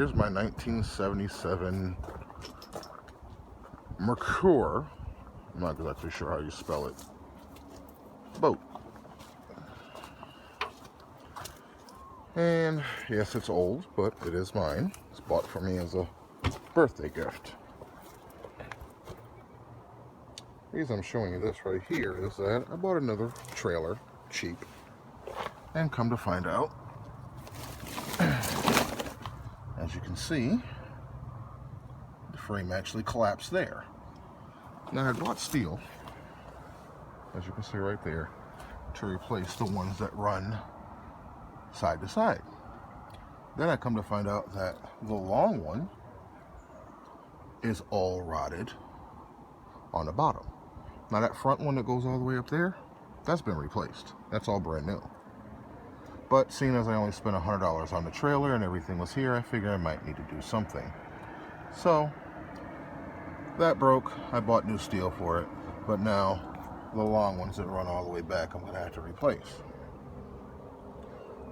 here's my 1977 marquis. I'm not exactly sure how you spell it. Boat. And yes, it's old, but it is mine. It's bought for me as a birthday gift. The reason I'm showing you this right here is that I bought another trailer, cheap, and come to find out, as you can see, the frame actually collapsed there. Now I bought steel, as you can see right there, to replace the ones that run side to side. Then I come to find out that the long one is all rotted on the bottom. Now that front one that goes all the way up there, that's been replaced. That's all brand new. But seeing as I only spent $100 on the trailer and everything was here, I figured I might need to do something. So that broke. I bought new steel for it, but now the long ones that run all the way back I'm going to have to replace.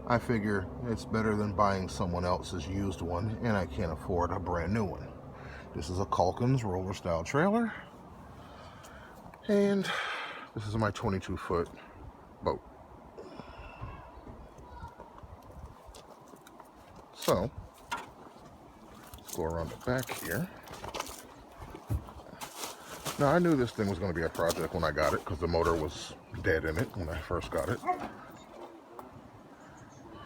I figure it's better than buying someone else's used one, and I can't afford a brand new one. This is a Calkins roller style trailer, and this is my 22-foot boat. So let's go around the back here. Now I knew this thing was going to be a project when I got it, because the motor was dead in it when I first got it.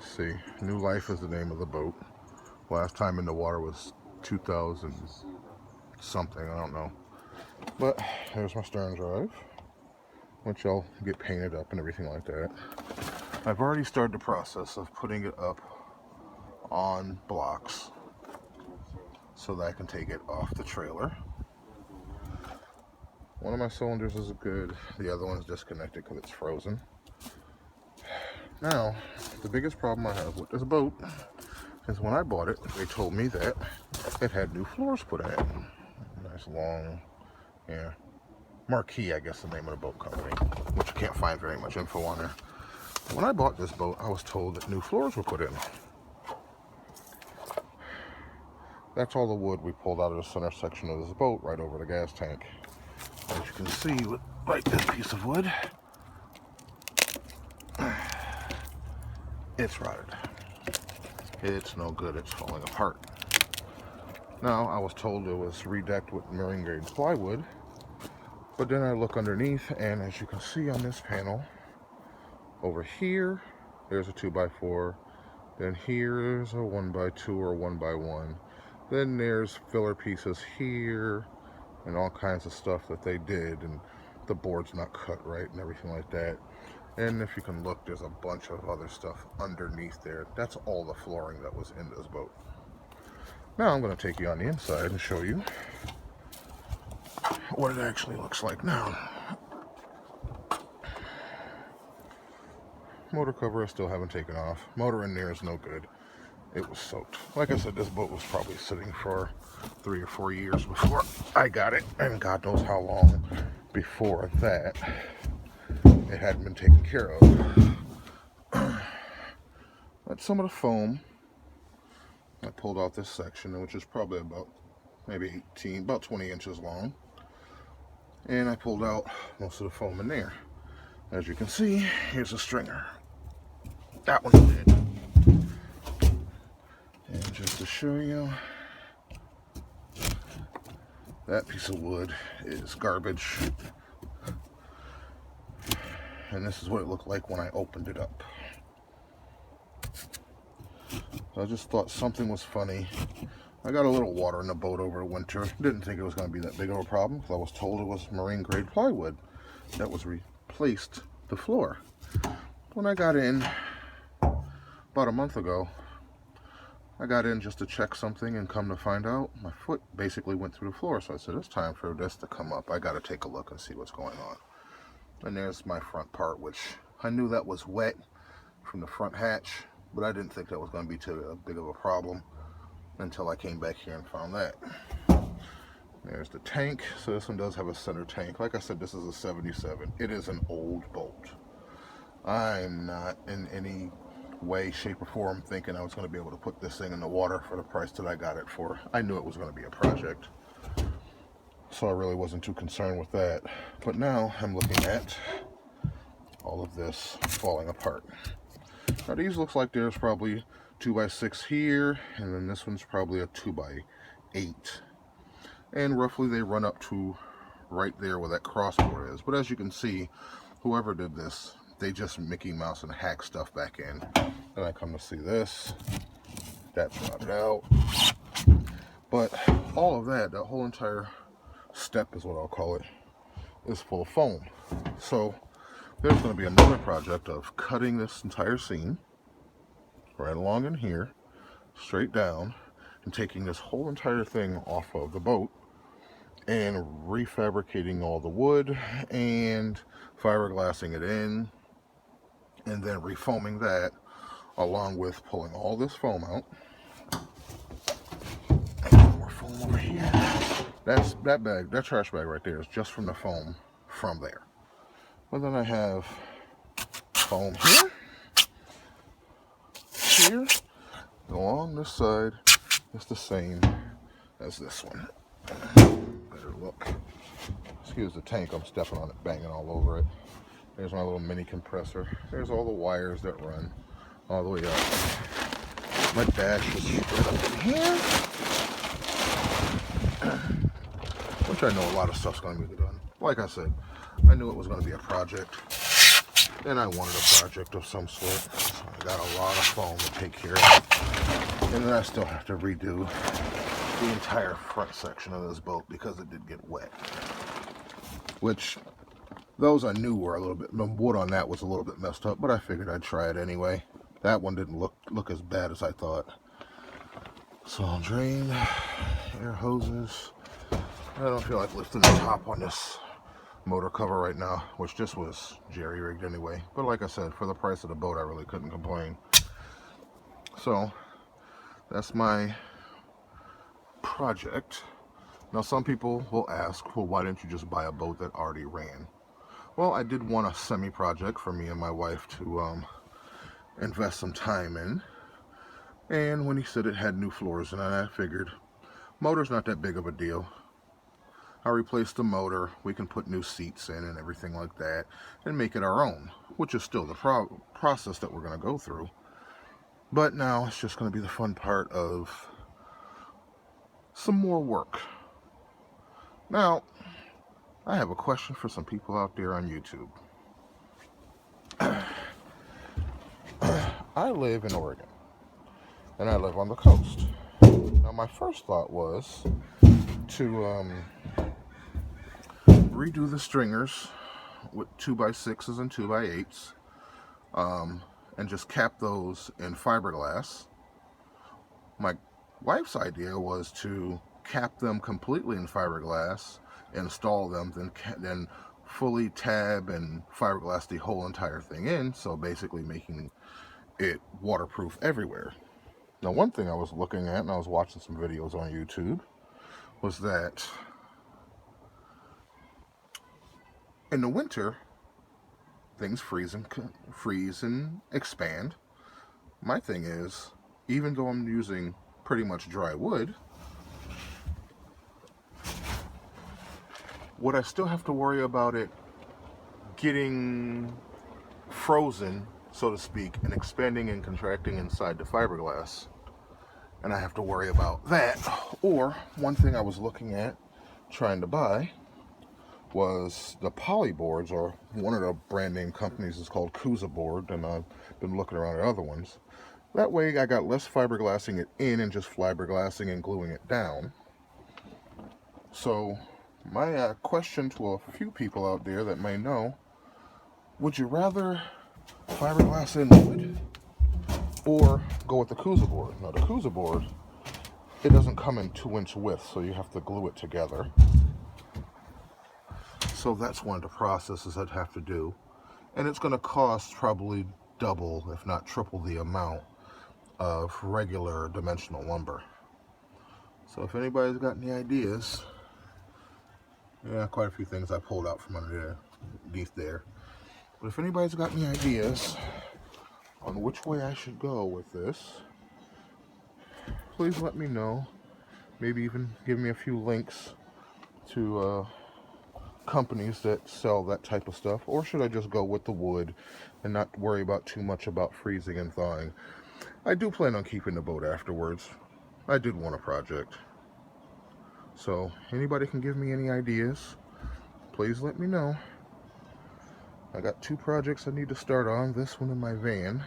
See, New Life is the name of the boat. Last time in the water was 2000 something, I don't know. But there's my stern drive, which I'll get painted up and everything like that. I've already started the process of putting it up on blocks so that I can take it off the trailer. One of my cylinders is good, the other one's disconnected because it's frozen. Now, the biggest problem I have with this boat is when I bought it, they told me that it had new floors put in it. Nice long, yeah, Marquis, I guess the name of the boat company, which you can't find very much info on there. When I bought this boat, I was told that new floors were put in. That's all the wood we pulled out of the center section of this boat right over the gas tank. As you can see, with like this piece of wood, it's rotted. It's no good, it's falling apart. Now, I was told it was redecked with marine grade plywood, but then I look underneath, and as you can see on this panel, over here, there's a 2x4, then here's a 1x2 or 1x1, then there's filler pieces here, and all kinds of stuff that they did, and the board's not cut right and everything like that. And if you can look, there's a bunch of other stuff underneath there. That's all the flooring that was in this boat. Now I'm going to take you on the inside and show you what it actually looks like now. Motor cover I still haven't taken off. Motor in there is no good. It was soaked. Like I said, this boat was probably sitting for 3 or 4 years before I got it, and God knows how long before that it hadn't been taken care of. But some of the foam, I pulled out this section, which is probably about maybe 20 inches long, and I pulled out most of the foam in there. As you can see, here's a stringer. That one's dead. And just to show you, that piece of wood is garbage. And this is what it looked like when I opened it up. So I just thought something was funny. I got a little water in the boat over the winter. Didn't think it was going to be that big of a problem, because I was told it was marine grade plywood that was replaced the floor. When I got in about a month ago, I got in just to check something, and come to find out, my foot basically went through the floor. So I said, it's time for this to come up. I got to take a look and see what's going on. And there's my front part, which I knew that was wet from the front hatch, but I didn't think that was going to be too big of a problem until I came back here and found that. There's the tank. So this one does have a center tank. Like I said, this is a 77. It is an old boat. I'm not in any way, shape, or form thinking I was going to be able to put this thing in the water for the price that I got it for. I knew it was going to be a project, so I really wasn't too concerned with that. But now I'm looking at all of this falling apart. Now these looks like there's probably 2x6 here, and then this one's probably a 2x8. And roughly they run up to right there where that crossboard is. But as you can see, whoever did this, they just Mickey Mouse and hack stuff back in. Then I come to see this, that's rotted out. But all of that whole entire step is what I'll call it, is full of foam. So there's going to be another project of cutting this entire seam right along in here, straight down, and taking this whole entire thing off of the boat and refabricating all the wood and fiberglassing it in, and then refoaming that, along with pulling all this foam out. And more foam over here. That trash bag right there is just from the foam from there. But then I have foam here, along this side. It's the same as this one. Better look. Excuse the tank, I'm stepping on it, banging all over it. There's my little mini compressor. There's all the wires that run all the way up. My dash is right up in here, which I know a lot of stuff's going to be done. Like I said, I knew it was going to be a project, and I wanted a project of some sort. So I got a lot of foam to take care of, and then I still have to redo the entire front section of this boat because it did get wet. Which, those I knew were a little bit, the wood on that was a little bit messed up, but I figured I'd try it anyway. That one didn't look as bad as I thought. So I'll drain, air hoses. I don't feel like lifting the top on this motor cover right now, which just was jerry-rigged anyway. But like I said, for the price of the boat, I really couldn't complain. So that's my project. Now some people will ask, well, why didn't you just buy a boat that already ran? Well, I did want a semi-project for me and my wife to invest some time in. And when he said it had new floors in it, I figured motor's not that big of a deal. I replaced the motor, we can put new seats in and everything like that, and make it our own, which is still the process that we're going to go through. But now it's just going to be the fun part of some more work. Now, I have a question for some people out there on YouTube. I live in Oregon, and I live on the coast. Now, my first thought was to redo the stringers with 2x6s and 2x8s, and just cap those in fiberglass. My wife's idea was to cap them completely in fiberglass, install them, then fully tab and fiberglass the whole entire thing in, so basically making it waterproof everywhere. Now, one thing I was looking at, and I was watching some videos on YouTube, was that in the winter, things freeze and expand. My thing is, even though I'm using pretty much dry wood, would I still have to worry about it getting frozen, so to speak, and expanding and contracting inside the fiberglass? And I have to worry about that. Or, one thing I was looking at, trying to buy, was the poly boards, or one of the brand name companies is called Kuza board, and I've been looking around at other ones. That way I got less fiberglassing it in and just fiberglassing and gluing it down. So my question to a few people out there that may know, would you rather fiberglass in wood or go with the Kuza board? Now the Kuza board, it doesn't come in 2-inch width, so you have to glue it together. So that's one of the processes I'd have to do. And it's going to cost probably double, if not triple the amount of regular dimensional lumber. So if anybody's got any ideas, yeah, quite a few things I pulled out from underneath there. But if anybody's got any ideas, on which way I should go with this, please let me know. Maybe even give me a few links to companies that sell that type of stuff, or should I just go with the wood and not worry about too much about freezing and thawing? I do plan on keeping the boat afterwards. I did want a project. So anybody can give me any ideas, please let me know. I got 2 projects I need to start on. This one in my van,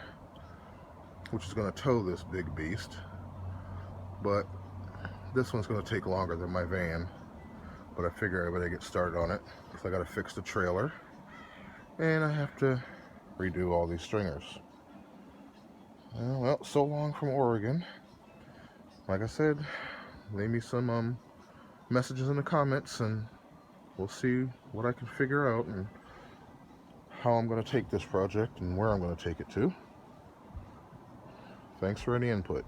which is going to tow this big beast, but this one's going to take longer than my van. But I figure I better get started on it because I got to fix the trailer and I have to redo all these stringers. Well, so long from Oregon. Like I said, leave me some messages in the comments and we'll see what I can figure out and how I'm going to take this project and where I'm going to take it to. Thanks for any input.